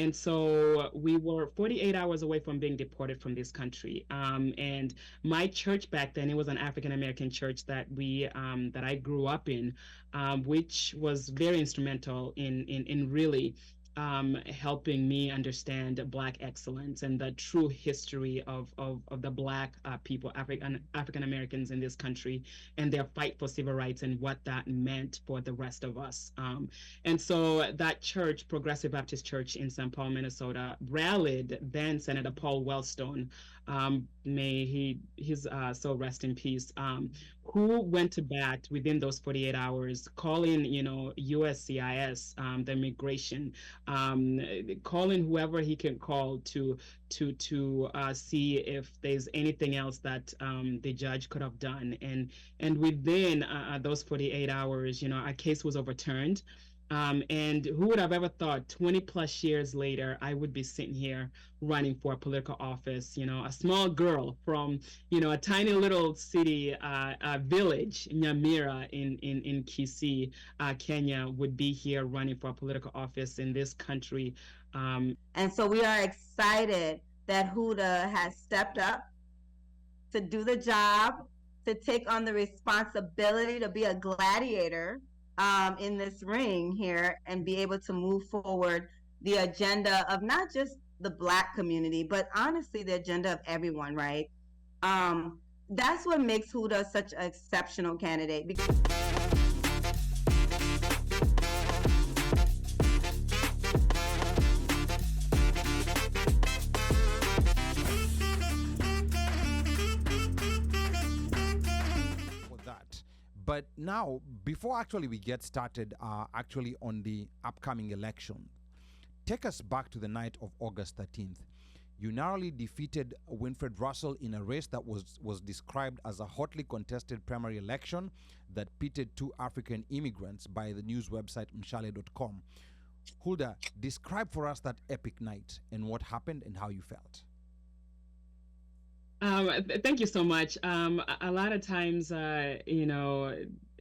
And so we were 48 hours away from being deported from this country. And my church back then, it was an African American church that I grew up in, which was very instrumental in really helping me understand Black excellence and the true history of the Black people, African Americans in this country, and their fight for civil rights and what that meant for the rest of us. And so that church, Progressive Baptist Church in St. Paul, Minnesota, rallied then Senator Paul Wellstone, may his soul rest in peace, who went to bat within those 48 hours, calling, USCIS, the immigration, calling whoever he can call to see if there's anything else that the judge could have done. And within those 48 hours, our case was overturned. And who would have ever thought 20 plus years later, I would be sitting here running for a political office, a small girl from, a tiny little city, village, Nyamira in Kisii, Kenya, would be here running for a political office in this country. And so we are excited that HULDAH has stepped up to do the job, to take on the responsibility to be a gladiator in this ring here and be able to move forward the agenda of not just the Black community, but honestly the agenda of everyone, right? That's what makes HULDAH such an exceptional candidate. But now, before actually we get started actually on the upcoming election, take us back to the night of August 13th. You narrowly defeated Winfred Russell in a race that was described as a hotly contested primary election that pitted two African immigrants by the news website mshale.com. HULDAH, describe for us that epic night and what happened and how you felt. Thank you so much. A lot of times,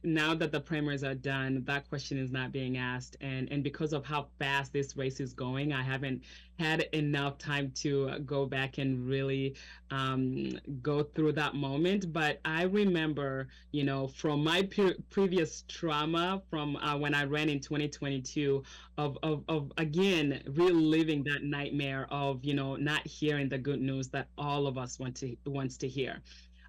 now that the primaries are done, that question is not being asked. And because of how fast this race is going, I haven't had enough time to go back and really go through that moment. But I remember, from my previous trauma from when I ran in 2022 of again, reliving that nightmare of, not hearing the good news that all of us wants to hear.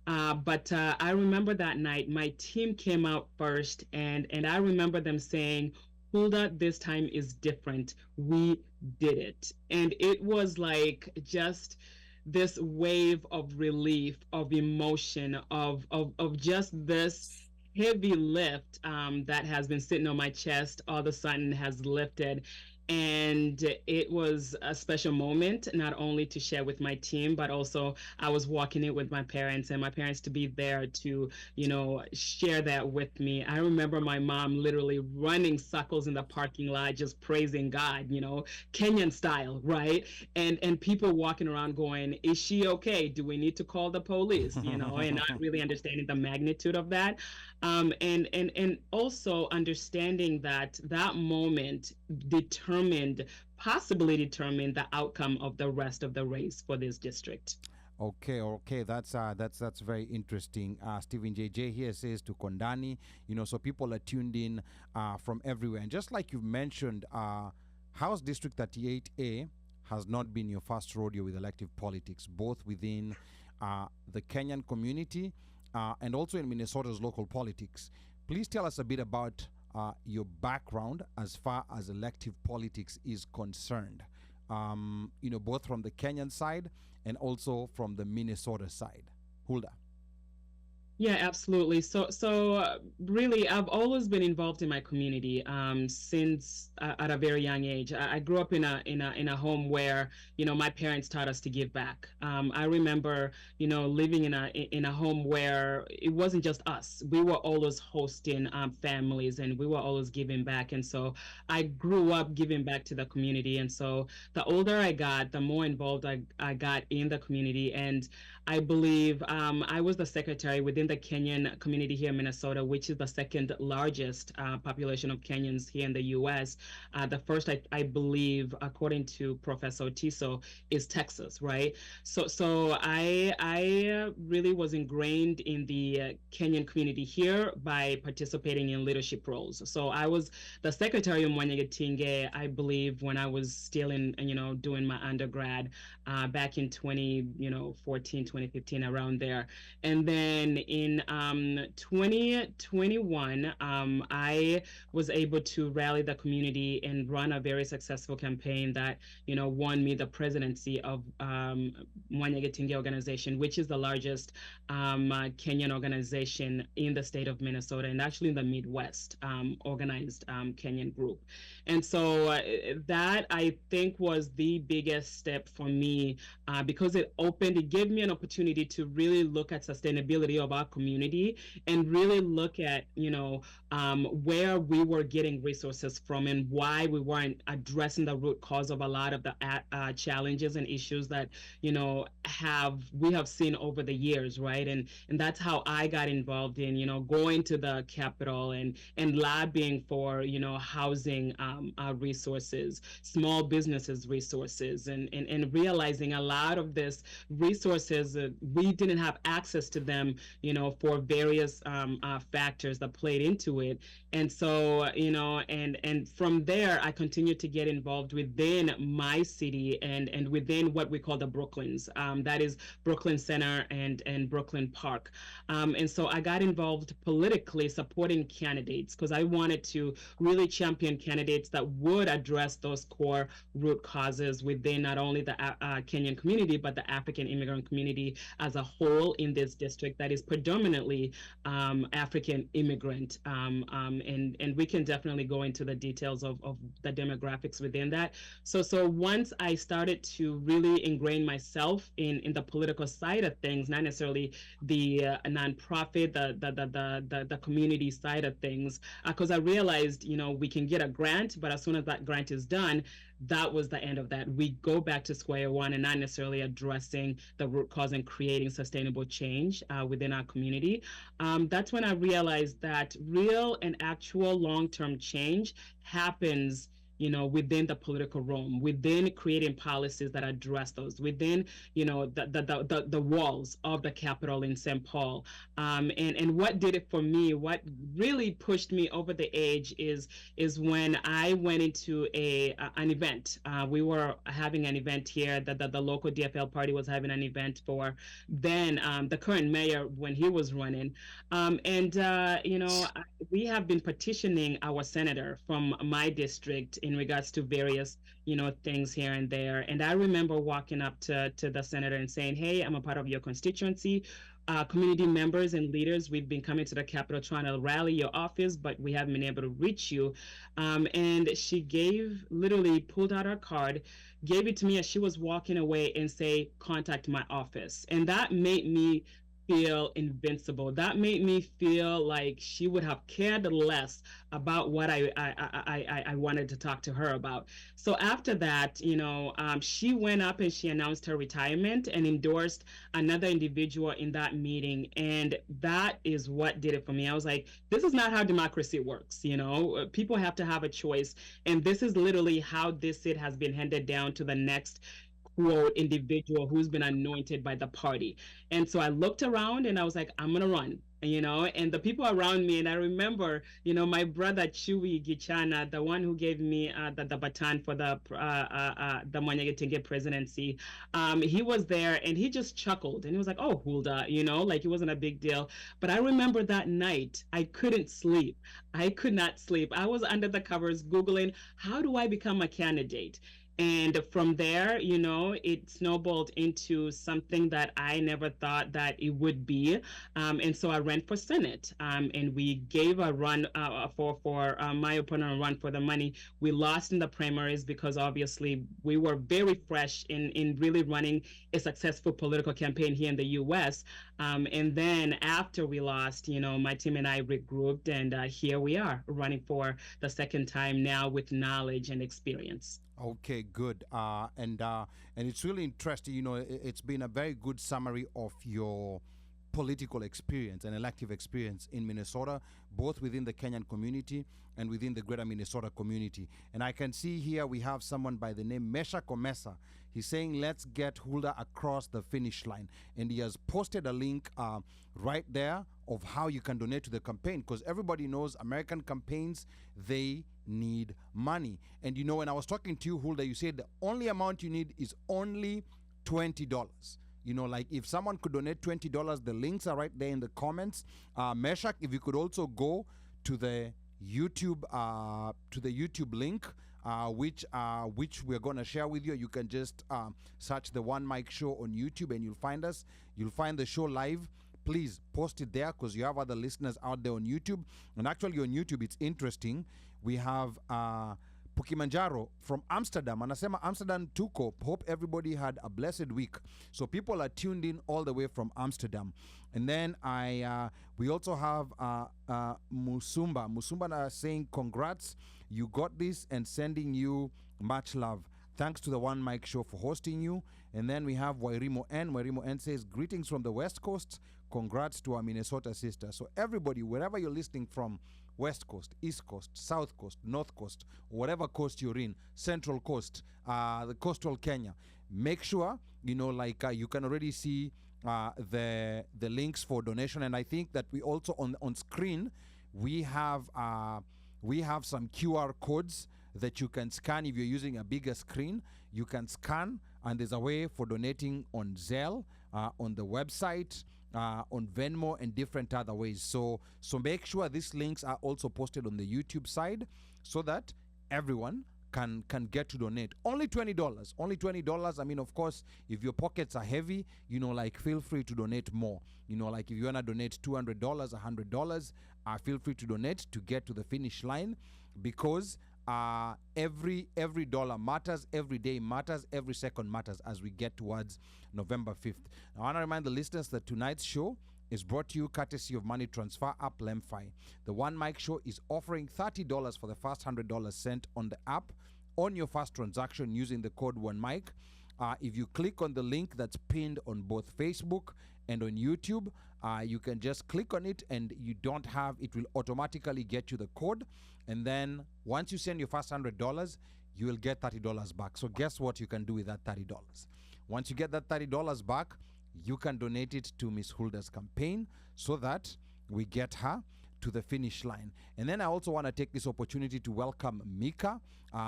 But I remember that night, my team came out first, and I remember them saying, HULDAH, this time is different. We did it. And it was like just this wave of relief, of emotion, of just this heavy lift that has been sitting on my chest all of a sudden has lifted. And it was a special moment, not only to share with my team, but also I was walking it with my parents, and my parents to be there to, share that with me. I remember my mom literally running circles in the parking lot, just praising God, Kenyan style, right? And people walking around going, is she okay? Do we need to call the police? And not really understanding the magnitude of that. And also understanding that moment possibly determined the outcome of the rest of the race for this district. Okay, that's very interesting. Stephen JJ here says to Kondani, so people are tuned in from everywhere. And just like you've mentioned, House District 38A has not been your first rodeo with elective politics, both within the Kenyan community and also in Minnesota's local politics. Please tell us a bit about your background as far as elective politics is concerned, both from the Kenyan side and also from the Minnesota side. HULDAH. Yeah, absolutely. So really, I've always been involved in my community since at a very young age. I grew up in a home where my parents taught us to give back. I remember living in a home where it wasn't just us. We were always hosting families, and we were always giving back. And so I grew up giving back to the community. And so the older I got, the more involved I got in the community. And I believe I was the secretary within the Kenyan community here in Minnesota, which is the second largest population of Kenyans here in the U.S. The first, I believe, according to Professor Otiso, is Texas, right? So I really was ingrained in the Kenyan community here by participating in leadership roles. So I was the secretary of MOMANYI, I believe, when I was still in, doing my undergrad back in 2014, 2015, around there. And then in 2021, I was able to rally the community and run a very successful campaign that, won me the presidency of MOMANYI organization, which is the largest Kenyan organization in the state of Minnesota and actually in the Midwest, organized Kenyan group. And so that I think was the biggest step for me because it gave me an opportunity to really look at sustainability of our community and really look at, where we were getting resources from and why we weren't addressing the root cause of a lot of the challenges and issues that, we have seen over the years, right? And that's how I got involved in, going to the Capitol and lobbying for, housing resources, small businesses resources, and realizing a lot of this resources, we didn't have access to them, for various factors that played into it. And so, and from there, I continued to get involved within my city and within what we call the Brooklyns. That is Brooklyn Center and Brooklyn Park. And so I got involved politically supporting candidates because I wanted to really champion candidates that would address those core root causes within not only the Kenyan community, but the African immigrant community as a whole in this district that is predominantly African immigrant. And we can definitely go into the details of the demographics within that. So once I started to really ingrain myself in the political side of things, not necessarily the nonprofit, the community side of things, because I realized, we can get a grant, but as soon as that grant is done, that was the end of that. We go back to square one and not necessarily addressing the root cause and creating sustainable change within our community. That's when I realized that real and actual long-term change happens within the political realm, within creating policies that address those, within, the walls of the Capitol in St. Paul. And what did it for me, what really pushed me over the edge is when I went into an event. We were having an event here that the local DFL party was having an event for then the current mayor when he was running. We have been petitioning our senator from my district in regards to various, things here and there. And I remember walking up to the senator and saying, hey, I'm a part of your constituency. Community members and leaders, we've been coming to the Capitol trying to rally your office, but we haven't been able to reach you. And she literally pulled out her card, gave it to me as she was walking away and say, contact my office. And that made me feel invincible. That made me feel like she would have cared less about what I wanted to talk to her about. So after that, she went up and she announced her retirement and endorsed another individual in that meeting. And that is what did it for me. I was like, this is not how democracy works. People have to have a choice. And this is literally how this seat has been handed down to the next quote individual who's been anointed by the party. And so I looked around and I was like, I'm gonna run. And the people around me, and I remember, my brother Chewy Gichana, the one who gave me the baton for the MOMANYI presidency, he was there and he just chuckled and he was like, oh, HULDAH, like it wasn't a big deal. But I remember that night, I couldn't sleep. I could not sleep. I was under the covers Googling, how do I become a candidate? And from there, it snowballed into something that I never thought that it would be. And so I ran for Senate, and we gave a run for my opponent, a run for the money. We lost in the primaries because obviously we were very fresh in really running a successful political campaign here in the U.S. And then after we lost, my team and I regrouped, and here we are running for the second time now with knowledge and experience. Okay, good. And it's really interesting. It's been a very good summary of your political experience and elective experience in Minnesota, both within the Kenyan community and within the greater Minnesota community. And I can see here we have someone by the name Mesha Komesa. He's saying, let's get HULDAH across the finish line. And he has posted a link right there of how you can donate to the campaign, because everybody knows American campaigns, they need money. And you know, when I was talking to you, HULDAH, you said the only amount you need is only $20. You know, like if someone could donate $20, the links are right there in the comments. Meshach, if you could also go to the YouTube link, which we're going to share with you. You can just search the One Mic Show on YouTube and you'll find us. You'll find the show live. Please post it there, because you have other listeners out there on YouTube. And actually on YouTube, it's interesting. We have Pukimanjaro from Amsterdam. Anasema Amsterdam tuko. Hope everybody had a blessed week. So people are tuned in all the way from Amsterdam. And then we also have Musumba. Musumba saying congrats. You got this, and sending you much love. Thanks to the One Mic Show for hosting you. And then we have Wairimo N. Wairimo N says, greetings from the West Coast. Congrats to our Minnesota sister. So everybody, wherever you're listening from, West Coast, East Coast, South Coast, North Coast, whatever coast you're in, Central Coast, the coastal Kenya, make sure, you know, like you can already see the links for donation. And I think that we also on screen, we have some QR codes that you can scan. If you're using a bigger screen, you can scan, and there's a way for donating on Zelle, on the website, on Venmo, and different other ways. So make sure these links are also posted on the YouTube side, so that everyone can get to donate. Only $20. Only $20. I mean, of course, if your pockets are heavy, you know, like, feel free to donate more. You know, like if you want to donate $200, $100, feel free to donate to get to the finish line, because every dollar matters, every day matters, every second matters as we get towards November 5th. I want to remind the listeners that tonight's show is brought to you courtesy of money transfer app Lemfi. The One Mic Show is offering $30 for the first $100 sent on the app on your first transaction using the code OneMic. If you click on the link that's pinned on both Facebook and on YouTube, you can just click on it, and it will automatically get you the code. And then once you send your first $100, you will get $30 back. So guess what you can do with that $30? Once you get that $30 back, you can donate it to Miss HULDAH's campaign, so that we get her to the finish line. And then I also want to take this opportunity to welcome Mika.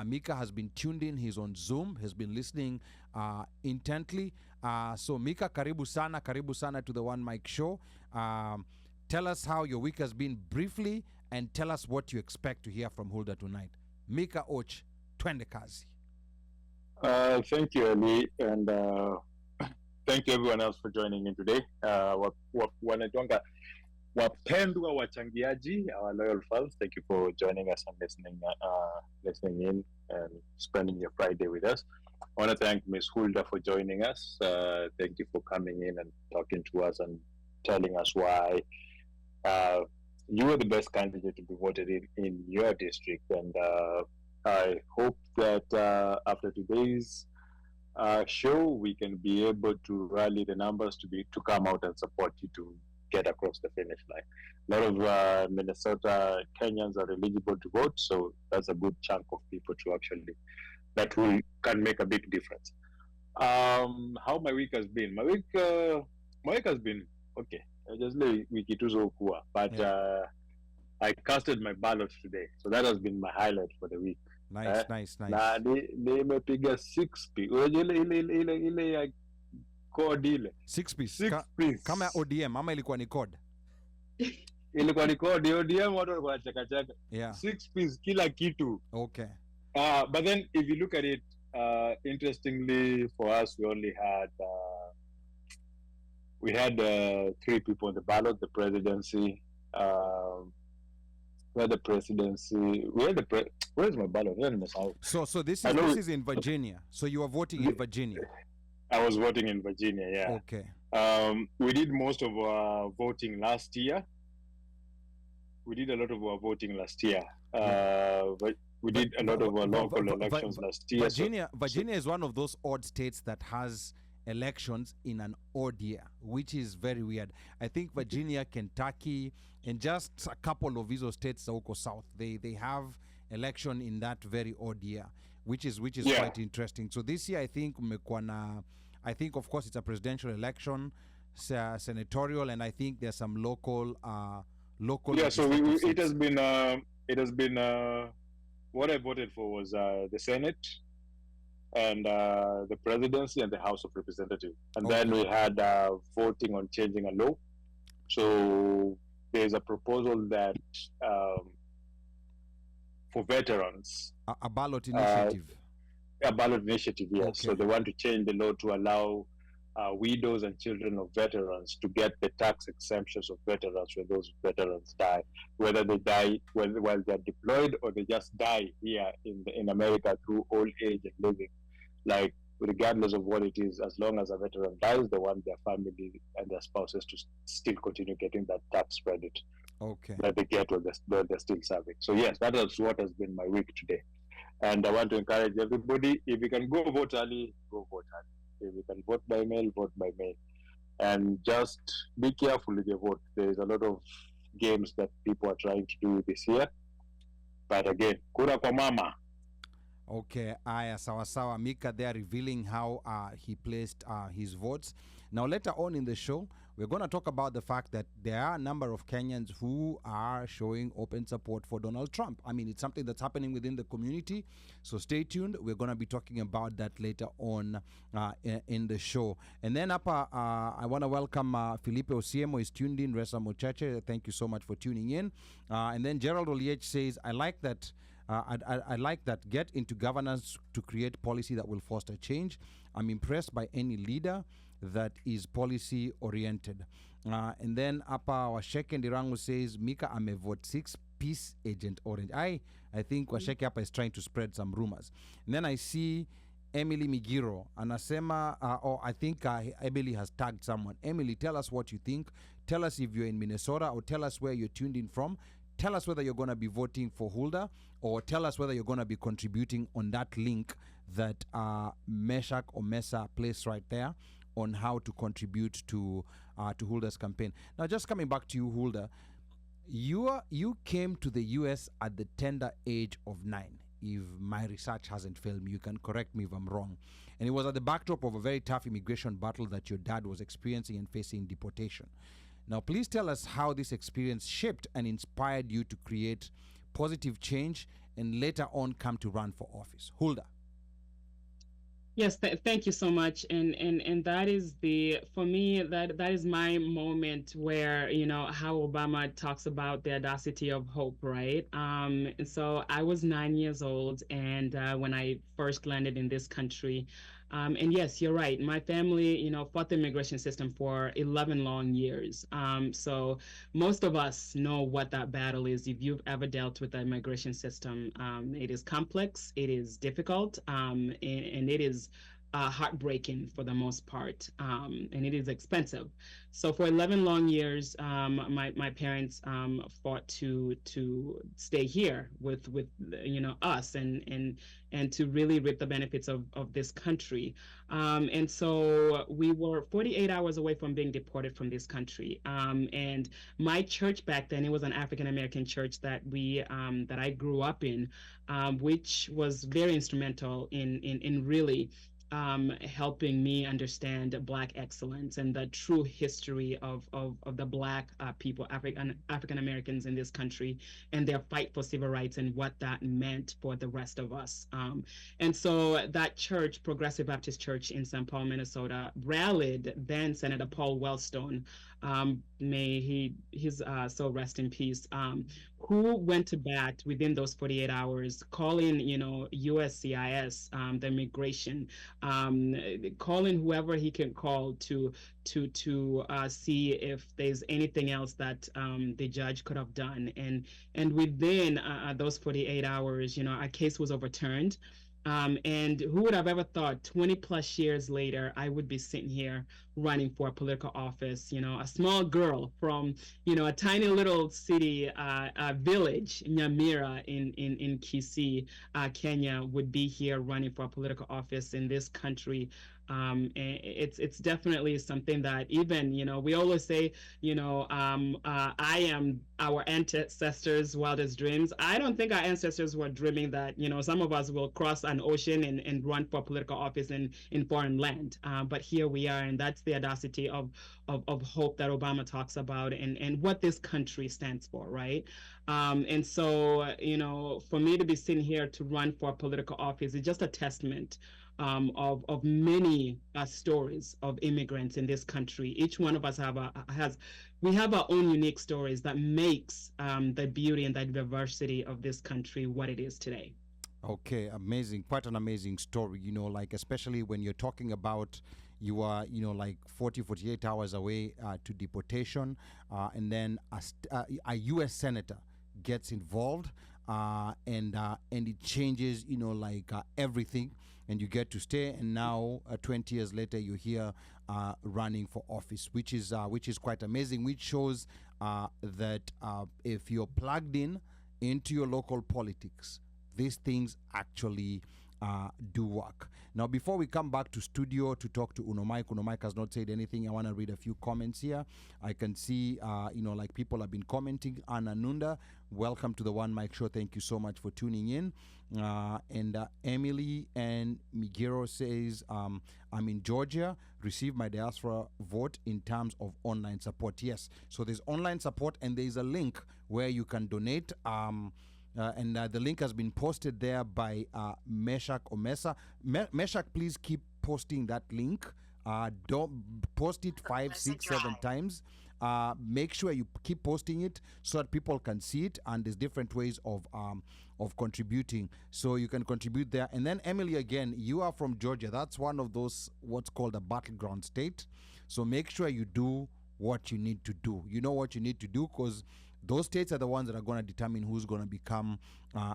Mika has been tuned in. He's on Zoom. He's been listening intently. So Mika, karibu sana to the One Mic Show. Tell us how your week has been briefly, and tell us what you expect to hear from HULDAH tonight. Mika Och, twende kazi. Thank you, Ali, and thank you everyone else for joining in today. Wanaitwanga wapendwa wachangiaji, our loyal fans, thank you for joining us and listening in and spending your Friday with us. I want to thank Ms. HULDAH for joining us. Thank you for coming in and talking to us and telling us why you are the best candidate to be voted in your district. And I hope that after today's show, we can be able to rally the numbers to come out and support you to get across the finish line. A lot of Minnesota Kenyans are eligible to vote, so that's a good chunk of people can make a big difference. How my week has been? My week has been okay. Just wiki tuzo kuwa, but I casted my ballot today, so that has been my highlight for the week. Nice. Na nimepiga 6P. Unajua ile ya code ile 6 piece. Kama ODM ama ilikuwa ni code? Ilikuwa ni code ODM, watu walikuwa cheka. Yeah. 6 piece kila kitu. Okay. But then if you look at it, interestingly for us, we only had 3 people on the ballot. The presidency. Where's my ballot? So this is in Virginia. So you are voting in Virginia. I was voting in Virginia, yeah. Okay. We did most of our voting last year. We did a lot of our voting last year. But we did a lot of our local elections last year. Virginia is one of those odd states that has elections in an odd year, which is very weird. I think Virginia, Kentucky, and just a couple of these states, Sauko South, they have election in that very odd year, which is quite interesting. So this year, I think of course it's a presidential election, senatorial, and I think there's some local. Yeah, so it has been what I voted for was the Senate and the presidency and the House of Representatives, and then we had voting on changing a law. So there's a proposal that for veterans, a ballot initiative. A ballot initiative, yes. Okay. So they want to change the law to allow widows and children of veterans to get the tax exemptions of veterans when those veterans die, whether they die while they're deployed or they just die here in America through old age and living. Like, regardless of what it is, as long as a veteran dies, they want their family and their spouses to still continue getting that tax credit that they get when they're still serving. So yes, that is what has been my week today. And I want to encourage everybody, if you can go vote early, go vote early. If you can vote by mail, vote by mail. And just be careful with your vote. There's a lot of games that people are trying to do this year. But again, kura kwa mama. Okay, aya sawa Mika there revealing how he placed his votes. Now later on in the show, we're going to talk about the fact that there are a number of Kenyans who are showing open support for Donald Trump. I mean, it's something that's happening within the community. So stay tuned. We're going to be talking about that later on in the show. And then I want to welcome Felipe Osiemo is tuned in. Reza Mochache, thank you so much for tuning in. And then Gerald Oliech says, I like that. I like that. Get into governance to create policy that will foster change. I'm impressed by any leader that is policy oriented. And then Washeke Ndirangu says, Mika vote 6 peace agent orange. I think Washeke is trying to spread some rumors. And then I see Emily Migiro anasema, I think Emily has tagged someone. Emily, tell us what you think. Tell us if you're in Minnesota, or tell us where you're tuned in from. Tell us whether you're going to be voting for HULDAH, or tell us whether you're going to be contributing on that link that Meshach or Mesa placed right there on how to contribute to HULDAH's campaign. Now, just coming back to you, HULDAH, you came to the U.S. at the tender age of 9. If my research hasn't failed me, you can correct me if I'm wrong. And it was at the backdrop of a very tough immigration battle that your dad was experiencing and facing deportation. Now, please tell us how this experience shaped and inspired you to create positive change and later on come to run for office. HULDAH. Yes, thank you so much. And that is for me, that is my moment where, how Obama talks about the audacity of hope, right? And so I was 9 years old, and when I first landed in this country, and yes, you're right. My family, fought the immigration system for 11 long years. So most of us know what that battle is. If you've ever dealt with the immigration system, it is complex, it is difficult, and it is heartbreaking for the most part, and it is expensive. So for 11 long years, my parents fought to stay here with us and to really reap the benefits of this country. And so we were 48 hours away from being deported from this country. And my church back then, it was an African American church that that I grew up in, which was very instrumental in really helping me understand Black excellence and the true history of the Black people, African Americans in this country, and their fight for civil rights and what that meant for the rest of us. And so that church, Progressive Baptist Church in St. Paul, Minnesota, rallied then Senator Paul Wellstone, may his soul rest in peace, who went to bat within those 48 hours, calling, USCIS, the immigration, calling whoever he can call to see if there's anything else that the judge could have done. And within those 48 hours, our case was overturned. And who would have ever thought 20 plus years later, I would be sitting here running for a political office, a small girl from, a tiny little city, village, Nyamira in Kisii, Kenya, would be here running for a political office in this country And it's definitely something that even, we always say, I am our ancestors' wildest dreams. I don't think our ancestors were dreaming that, some of us will cross an ocean and run for political office in foreign land. But here we are, and that's the audacity of hope that Obama talks about, and what this country stands for, right? And so, for me to be sitting here to run for political office is just a testament of many stories of immigrants in this country. Each one of us we have our own unique stories that makes the beauty and the diversity of this country what it is today. Okay, amazing. Quite an amazing story, like especially when you're talking about you are, like 48 hours away to deportation, and then a U.S. senator gets involved, and it changes, everything, and you get to stay. And now, 20 years later, you're here running for office, which is quite amazing. Which shows that if you're plugged into your local politics, these things actually do work. Now, before we come back to studio to talk to Uno Mike has not said anything. I want to read a few comments here. I can see, like people have been commenting. Anna Nunda, welcome to the One Mic Show. Thank you so much for tuning in. And Emily and Migero says, I'm in Georgia, receive my diaspora vote in terms of online support. Yes, so there's online support, and there's a link where you can donate. And the link has been posted there by Meshach Omesa. Meshach, please keep posting that link. Don't post it 5, 6, 7 times. Make sure you keep posting it so that people can see it. And there's different ways of contributing, so you can contribute there. And then Emily, again, you are from Georgia. That's one of those what's called a battleground state. So make sure you do what you need to do. You know what you need to do, because those states are the ones that are going to determine who's going to become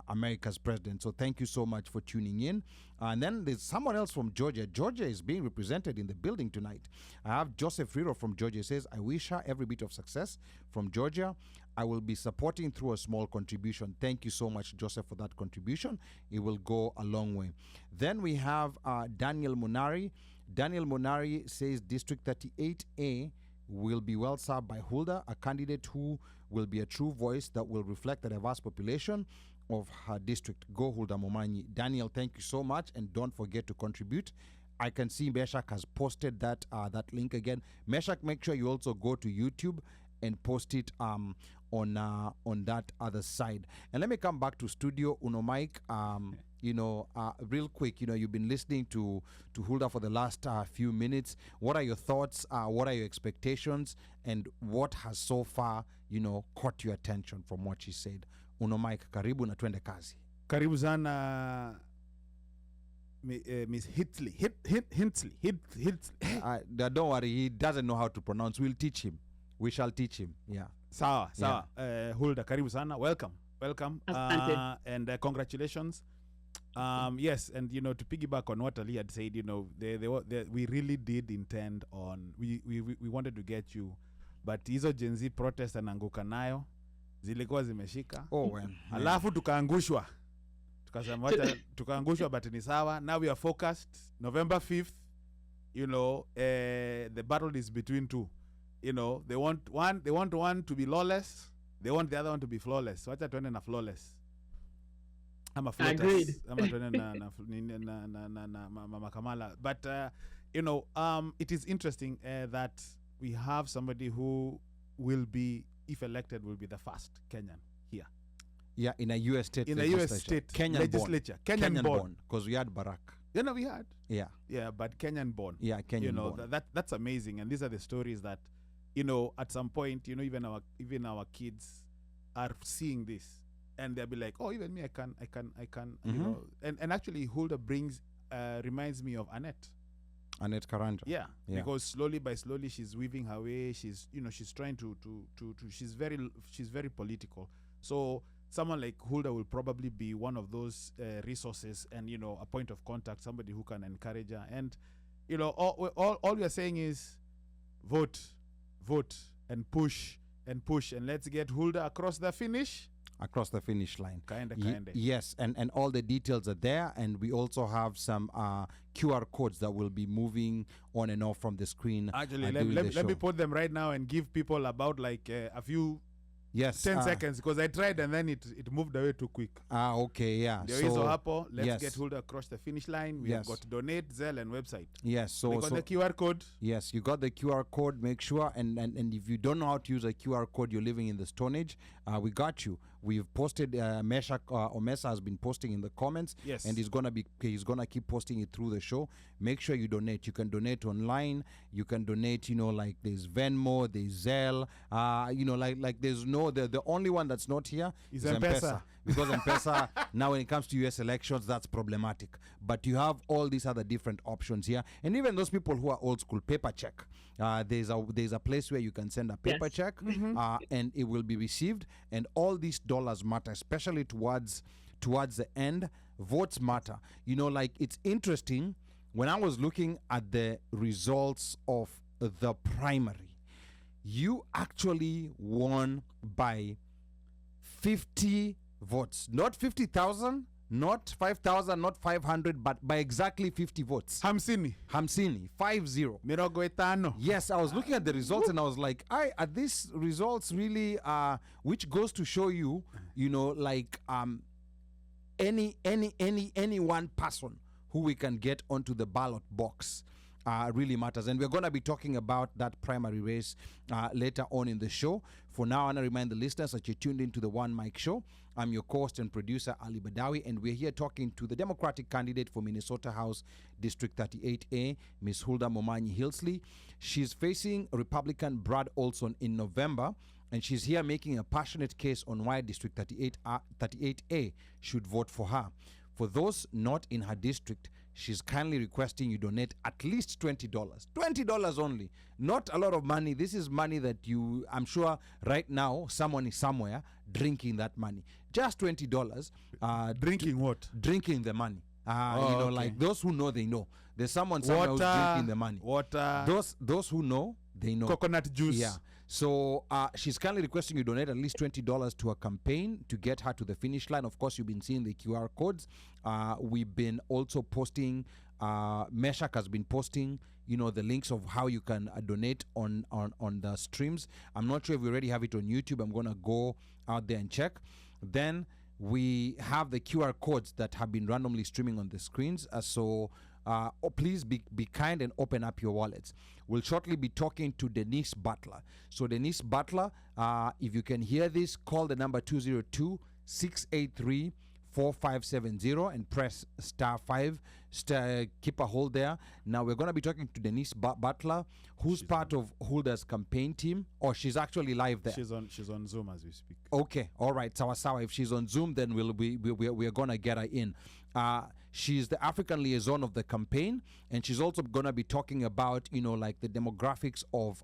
America's president. So thank you so much for tuning in. And then there's someone else from Georgia. Georgia is being represented in the building tonight. I have Joseph Riro from Georgia. He says, I wish her every bit of success from Georgia. I will be supporting through a small contribution. Thank you so much, Joseph, for that contribution. It will go a long way. Then we have Daniel Munari. Daniel Munari says District 38A will be well served by HULDAH, a candidate who will be a true voice that will reflect the diverse population of her district. Go HULDAH MOMANYI. Daniel, thank you so much, and don't forget to contribute. I can see Meshach has posted that link again. Meshach, make sure you also go to YouTube and post it on that other side. And let me come back to studio. Uno Mike, real quick, you've been listening to HULDAH for the last few minutes. What are your thoughts? What are your expectations? And what has so far, caught your attention from what she said? Uno Mike, karibu na twende kazi. Karibu sana Miss HILTSLEY. HILTSLEY. Don't worry, he doesn't know how to pronounce. We'll teach him. We shall teach him. Yeah. Sawa. HULDAH, karibu sana. Welcome. And congratulations. Yes, and to piggyback on what Ali had said, we really did intend on, we wanted to get you, but hizo Gen Z protest ananguka nayo zilikuwa zimeshika. Alafu tukaangushwa. Tukasema tukaangushwa, but ni sawa. Now we are focused. November 5th, the battle is between two. They want one to be lawless, they want the other one to be flawless. Wacha tuende na flawless. I'm a flawless. Agreed. I'm a tuende na Mama Kamala. But it is interesting that we have somebody who will be, if elected, will be the first Kenyan here. Yeah, in a U.S. state. In a U.S. state Kenyan legislature. Born. Kenyan born. Because we had Barack. We had. Yeah. Yeah, but Kenyan born. Yeah, Kenyan born. That's amazing. And these are the stories that, at some point, even our kids are seeing this, and they'll be like, oh, even me, I can, Mm-hmm. and actually HULDAH reminds me of Annette Karanja. Yeah, because slowly by slowly she's weaving her way. She's trying to she's very political. So someone like HULDAH will probably be one of those resources and a point of contact, somebody who can encourage her. And all we are saying is vote and push, and let's get HULDAH across the finish across the finish line. Kinda. Yes, and all the details are there, and we also have some QR codes that will be moving on and off from the screen. Actually, let me put them right now and give people about like a few 10 seconds, because I tried and then it moved away too quick. Okay, yeah. There is Ohapo. Let's get HULDAH across the finish line. We have got donate, Zelle, and website. Yes, so the QR code. Yes, you got the QR code. Make sure, and if you don't know how to use a QR code, you're living in the Stone Age. We got you. We've posted. Meshach Omesa has been posting in the comments. Yes, and he's gonna keep posting it through the show. Make sure you donate. You can donate online. You can donate. Like there's Venmo, there's Zelle. Like there's the only one that's not here is M-Pesa. Because M-Pesa now when it comes to US elections, that's problematic. But you have all these other different options here, and even those people who are old school, paper check. There's a place where you can send a paper check, and it will be received. And all these dollars matter, especially towards the end. Votes matter. Like it's interesting when I was looking at the results of the primary. You actually won by 50 votes, not 50,000, not 5,000, not 500, but by exactly 50 votes. Hamsini, 50. Mirogo etano. Yes, I was looking at the results and I was like, are these results really, which goes to show you, like any one person who we can get onto the ballot box really matters. And we're going to be talking about that primary race later on in the show. For now, I want to remind the listeners that you're tuned into the One Mic Show. I'm your host and producer, Ali Badawi, and we're here talking to the Democratic candidate for Minnesota House District 38A, Ms. HULDAH MOMANYI HILTSLEY. She's facing Republican Brad Olson in November, and she's here making a passionate case on why District 38A should vote for her. For those not in her district, she's kindly requesting you donate at least $20. $20 only. Not a lot of money. This is money that I'm sure right now someone is somewhere drinking that money. Just $20. Drinking what? Drinking the money. Okay. Like those who know, they know. There's someone somewhere who's drinking the money. Water. Those who know, they know. Coconut juice. Yeah. So she's kindly requesting you donate at least $20 to her campaign to get her to the finish line. Of course, you've been seeing the QR codes. We've been also posting, Meshach has been posting, the links of how you can donate on the streams. I'm not sure if we already have it on YouTube. I'm going to go out there and check. Then we have the QR codes that have been randomly streaming on the screens. Please be kind and open up your wallets. We'll shortly be talking to Denise Butler. So Denise Butler, if you can hear this, call the number 202-683-4570 and press *5. Keep a hold there. Now we're going to be talking to Denise Butler, who's part of HULDAH's campaign team. Or she's actually live there. She's on Zoom as we speak. Okay, all right. Sawa. If she's on Zoom, then we're going to get her in. She's the African liaison of the campaign, and she's also going to be talking about, like the demographics of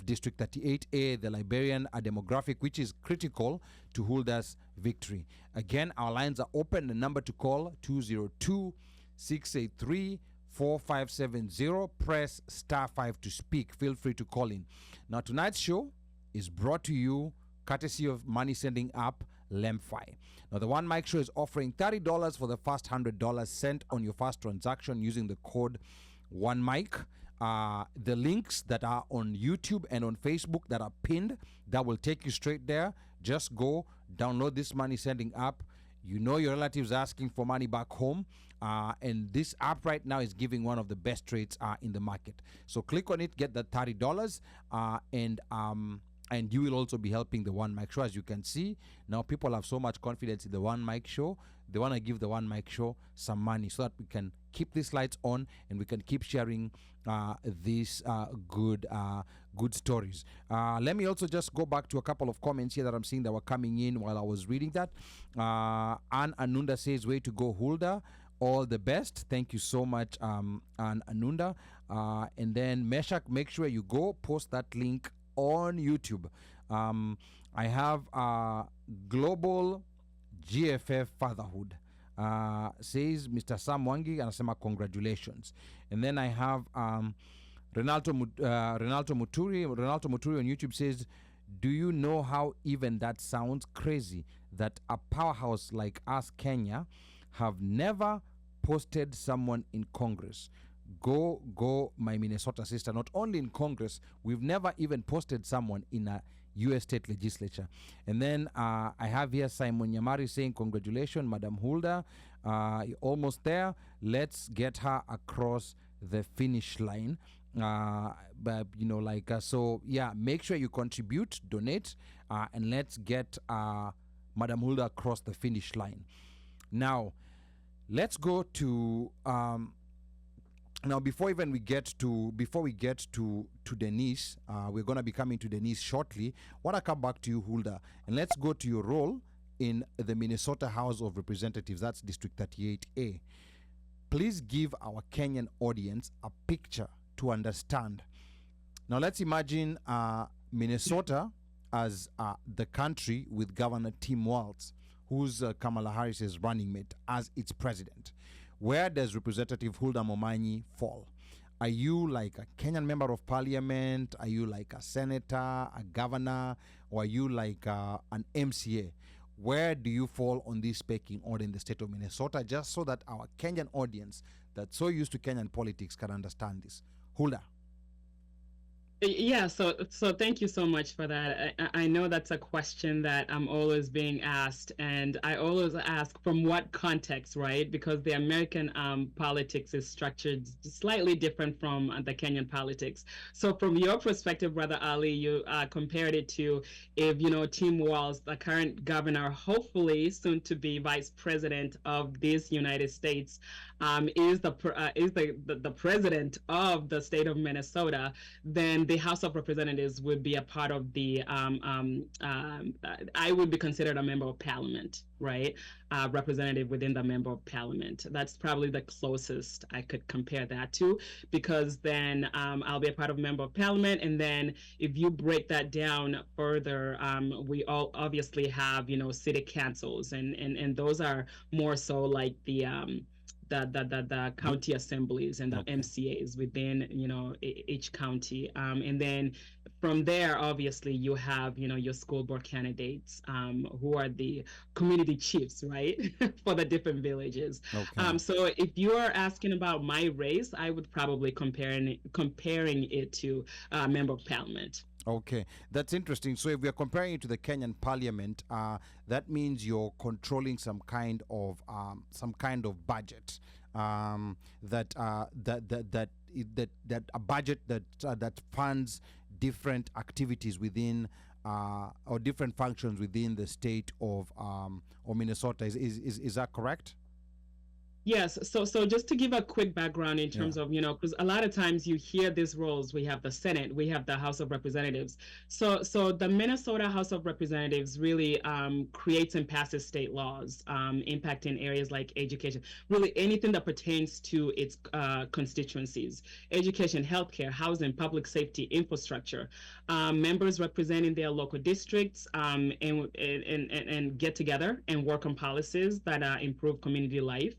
District 38A, the Liberian demographic, which is critical to HULDAH's victory. Again, our lines are open. The number to call, 202-683-4570. Press *5 to speak. Feel free to call in. Now, tonight's show is brought to you courtesy of money sending app Lemfi. Now, the One Mic Show is offering $30 for the first $100 sent on your first transaction using the code OneMic. The links that are on YouTube and on Facebook that are pinned, that will take you straight there. Just go download this money sending app. Your relatives are asking for money back home, and this app right now is giving one of the best rates in the market. So click on it, get that $30, and you will also be helping the One Mic Show. As you can see, now people have so much confidence in the One Mic Show. They want to give the One Mic Show some money so that we can keep these lights on and we can keep sharing these good stories. Let me also just go back to a couple of comments here that I'm seeing that were coming in while I was reading that. Ann Anunda says, way to go, HULDAH. All the best. Thank you so much, Ann Anunda. And then Meshach, make sure you go post that link on YouTube. I have Global GFF Fatherhood, says Mr. Sam Wangi, anasema congratulations. And then I have Renaldo Muturi on YouTube says, Do you know how even that sounds crazy? That a powerhouse like us, Kenya, have never posted someone in Congress. Go, my Minnesota sister. Not only in Congress, we've never even posted someone in a U.S. state legislature. And then I have here Simon Nyamari saying, congratulations, Madam Huldah. You're almost there. Let's get her across the finish line. But so yeah, make sure you contribute, donate, and let's get Madam Huldah across the finish line. Now, let's go to now before we get to Denise, we're going to be coming to Denise shortly. I want to come back to you, Huldah, and let's go to your role in the Minnesota House of Representatives. That's District 38A. Please give our Kenyan audience a picture to understand. Now let's imagine Minnesota as the country with Governor Tim Walz, who's Kamala Harris's running mate, as its president. Where does Representative Huldah MOMANYI fall? Are you like a Kenyan member of parliament? Are you like a senator, a governor, or are you like an MCA? Where do you fall on this pecking order in the state of Minnesota, just so that our Kenyan audience that's so used to Kenyan politics can understand this? Huldah. Yeah, so thank you so much for that. I know that's a question that I'm always being asked, and I always ask from what context, right? Because the American politics is structured slightly different from the Kenyan politics. So from your perspective, Brother Ali, you compared it to if, Tim Walz, the current governor, hopefully soon to be vice president of this United States, is the president of the state of Minnesota, then the House of Representatives would be a part of the, I would be considered a member of parliament, right? Representative within the member of parliament. That's probably the closest I could compare that to, because then I'll be a part of member of parliament. And then if you break that down further, we all obviously have, city councils, and those are more so like the county assemblies and the MCAs within, each county. And then from there, obviously, you have, your school board candidates who are the community chiefs, right, for the different villages. Okay. So if you are asking about my race, I would probably comparing it to member of parliament. Okay, that's interesting. So if we are comparing it to the Kenyan parliament, that means you're controlling some kind of budget. That a budget that funds different activities within or different functions within the state of Minnesota. Is that correct? Yes. So just to give a quick background in terms of, because a lot of times you hear these roles, we have the Senate, we have the House of Representatives. So the Minnesota House of Representatives really creates and passes state laws impacting areas like education, really anything that pertains to its constituencies, education, healthcare, housing, public safety, infrastructure. Members representing their local districts and get together and work on policies that improve community life.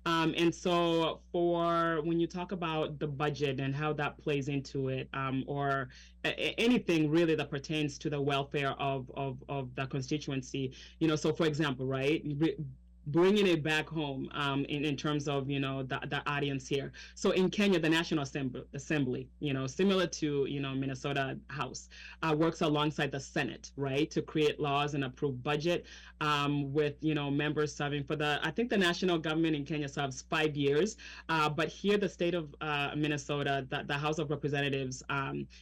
And so for when you talk about the budget and how that plays into it, or anything really that pertains to the welfare of the constituency, so for example, right, bringing it back home in terms of, the audience here. So in Kenya, the National Assembly, similar to, Minnesota House, works alongside the Senate, right, to create laws and approve budget with, members serving for I think the national government in Kenya serves 5 years. But here, the state of Minnesota, the House of Representatives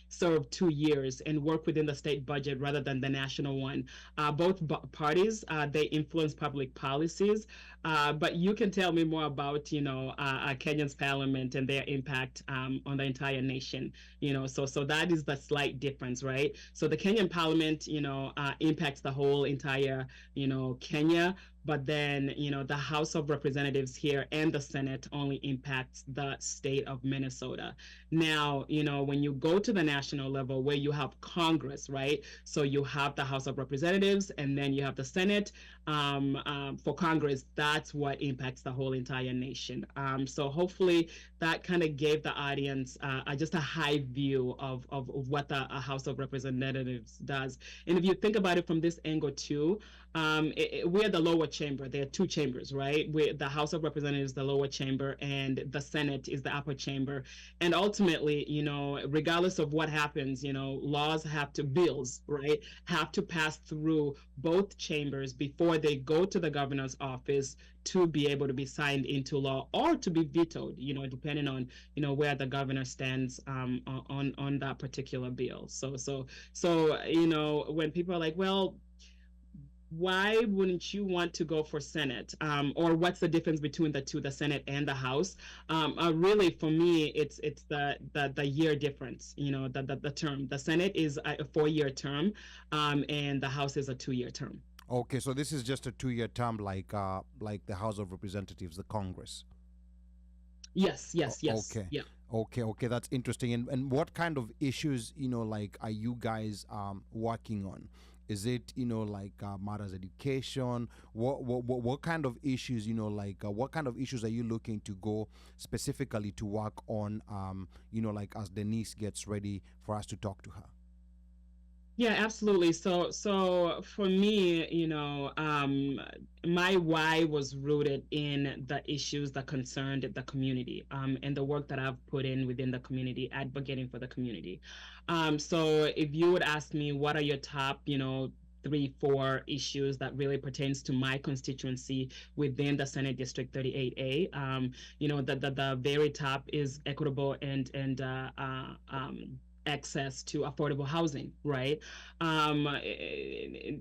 serve 2 years and work within the state budget rather than the national one. Both parties, they influence public policies. But you can tell me more about, Kenya's parliament and their impact on the entire nation, so that is the slight difference, right? So the Kenyan parliament, impacts the whole entire, Kenya. But then, the House of Representatives here and the Senate only impacts the state of Minnesota. Now, when you go to the national level where you have Congress, right? So you have the House of Representatives and then you have the Senate. For Congress, that's what impacts the whole entire nation. So hopefully that kind of gave the audience just a high view of what the House of Representatives does. And if you think about it from this angle too, we're the lower chamber. There are two chambers, right? The House of Representatives is the lower chamber, and the Senate is the upper chamber. And ultimately, regardless of what happens, laws bills, right, have to pass through both chambers before they go to the governor's office to be able to be signed into law or to be vetoed, depending on, where the governor stands on that particular bill. So, when people are like, well, why wouldn't you want to go for Senate? Or what's the difference between the two, the Senate and the House? Really, for me, it's the year difference, the term. The Senate is a 4-year term, and the House is a 2-year term. Okay, so this is just a 2-year term, like the House of Representatives, the Congress. Yes. Okay. Yeah. Okay, that's interesting. And what kind of issues, are you guys working on? Is it, matters education? What kind of issues, what kind of issues are you looking to go specifically to work on, as Denise gets ready for us to talk to her? Yeah, absolutely. So for me, my why was rooted in the issues that concerned the community, and the work that I've put in within the community, advocating for the community. So if you would ask me, what are your top, 3-4 issues that really pertains to my constituency within the Senate District 38A, the very top is equitable and access to affordable housing, right?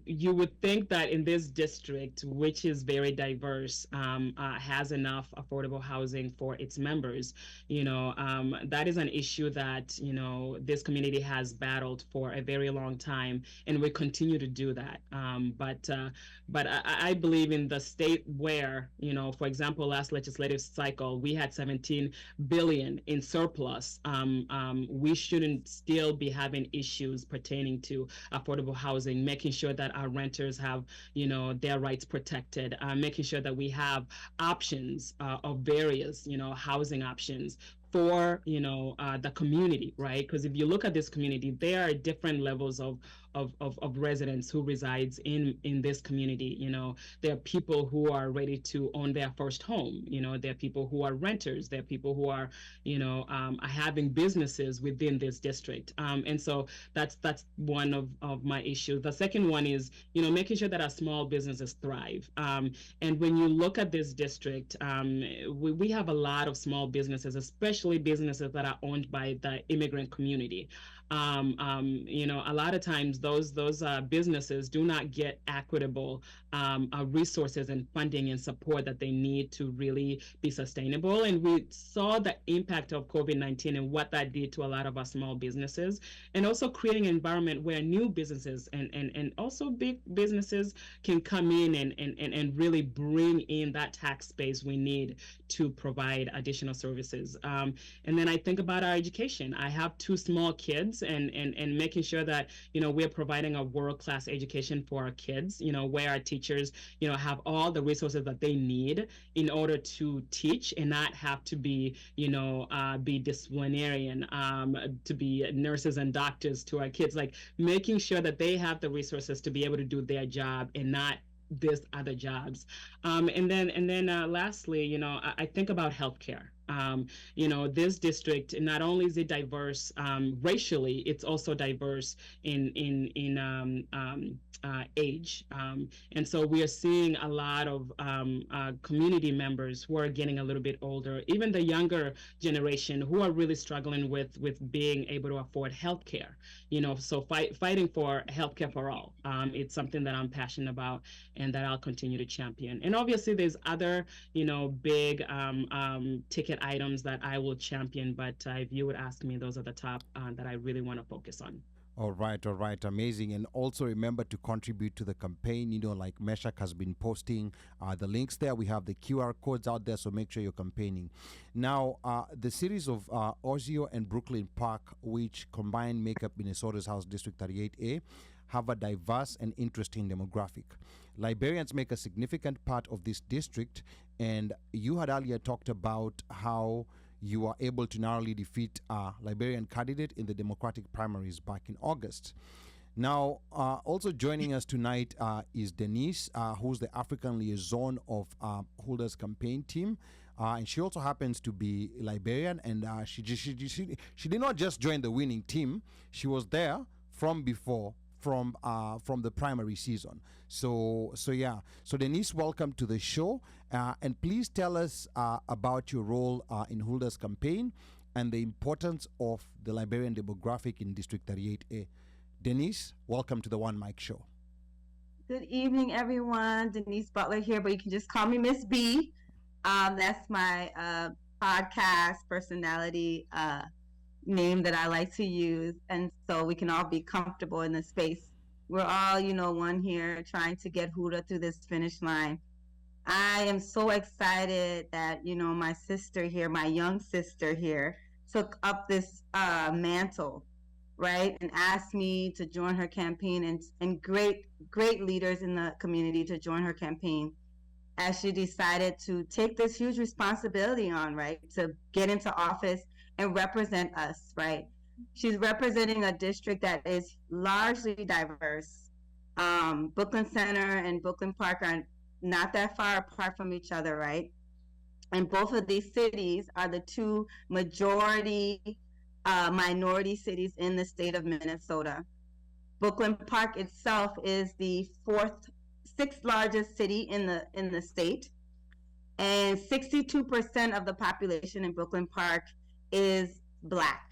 You would think that in this district, which is very diverse, has enough affordable housing for its members. That is an issue that, this community has battled for a very long time, and we continue to do that. But I believe in the state where, for example, last legislative cycle, we had 17 billion in surplus. We shouldn't still be having issues pertaining to affordable housing, making sure that our renters have, their rights protected, making sure that we have options of various, housing options for the community, right? Because if you look at this community, there are different levels of residents who resides in this community. There are people who are ready to own their first home. There are people who are renters. There are people who are having businesses within this district. And so that's one of my issues. The second one is making sure that our small businesses thrive. And when you look at this district, we have a lot of small businesses, especially businesses that are owned by the immigrant community. A lot of times those businesses do not get equitable resources and funding and support that they need to really be sustainable. And we saw the impact of COVID-19 and what that did to a lot of our small businesses, and also creating an environment where new businesses and also big businesses can come in and really bring in that tax base we need to provide additional services. And then I think about our education. I have 2 small kids, and making sure that we're providing a world-class education for our kids, where our teachers have all the resources that they need in order to teach and not have to be be disciplinarian, to be nurses and doctors to our kids, like making sure that they have the resources to be able to do their job and not this other jobs. And then lastly, I think about healthcare. This district, not only is it diverse racially, it's also diverse in age. And so we are seeing a lot of community members who are getting a little bit older, even the younger generation, who are really struggling with being able to afford healthcare. So fighting for healthcare for all. It's something that I'm passionate about and that I'll continue to champion. And obviously there's other, big ticket items that I will champion, but if you would ask me, those are the top that I really want to focus on. All right, amazing. And also remember to contribute to the campaign. Like Meshach has been posting the links there. We have the QR codes out there, so make sure you're campaigning. Now, the series of Osio and Brooklyn Park, which combine make up Minnesota's House District 38A, have a diverse and interesting demographic. Liberians make a significant part of this district, and you had earlier talked about how you are able to narrowly defeat a Liberian candidate in the Democratic primaries back in August. Now, also joining us tonight is Denise, who's the African liaison of HULDAH's campaign team. And she also happens to be Liberian, and she did not just join the winning team. She was there from before, from the primary season. So yeah. So Denise, welcome to the show, and please tell us about your role in HULDAH's campaign and the importance of the Liberian demographic in District 38A. Denise, welcome to the OneMicShow. Good evening, everyone. Denise Butler here, but you can just call me Miss B. That's my podcast personality name that I like to use, and so we can all be comfortable in the space. We're all, one here trying to get HULDAH through this finish line. I am so excited that, my sister here, my young sister here, took up this mantle, right, and asked me to join her campaign, and great leaders in the community to join her campaign, as she decided to take this huge responsibility on, right, to get into office and represent us, right? She's representing a district that is largely diverse. Brooklyn Center and Brooklyn Park are not that far apart from each other, right? And both of these cities are the two majority minority cities in the state of Minnesota. Brooklyn Park itself is the sixth largest city in the state, and 62% of the population in Brooklyn Park is Black.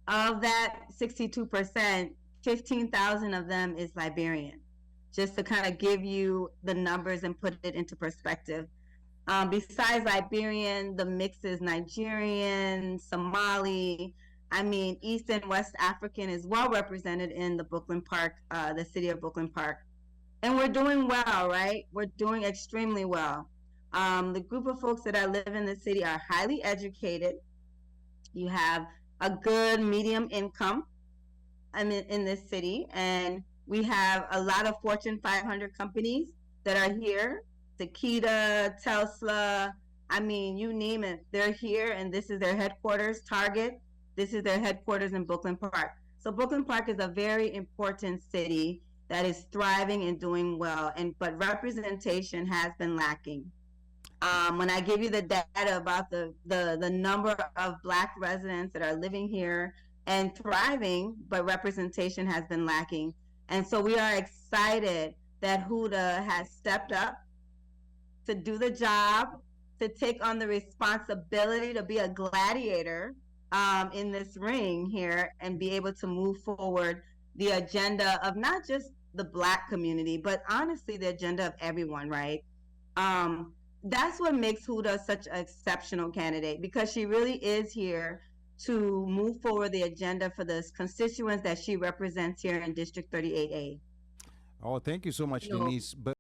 Of that 62%, 15,000 of them is Liberian, just to kind of give you the numbers and put it into perspective. Besides Liberian, the mix is Nigerian, Somali. East and West African is well represented in the Brooklyn Park, the city of Brooklyn Park. And we're doing well, right? We're doing extremely well. The group of folks that live in the city are highly educated. You have a good medium income in this city, and we have a lot of Fortune 500 companies that are here. Takeda, Tesla, you name it, they're here, and this is their headquarters. Target, this is their headquarters in Brooklyn Park. So Brooklyn Park is a very important city that is thriving and doing well, but representation has been lacking. When I give you the data about the number of Black residents that are living here and thriving, but representation has been lacking. And so we are excited that HULDAH has stepped up to do the job, to take on the responsibility to be a gladiator in this ring here and be able to move forward the agenda of not just the Black community, but honestly the agenda of everyone, right? That's what makes HULDAH such an exceptional candidate, because she really is here to move forward the agenda for the constituents that she represents here in District 38A. Oh, thank you so much, Denise. But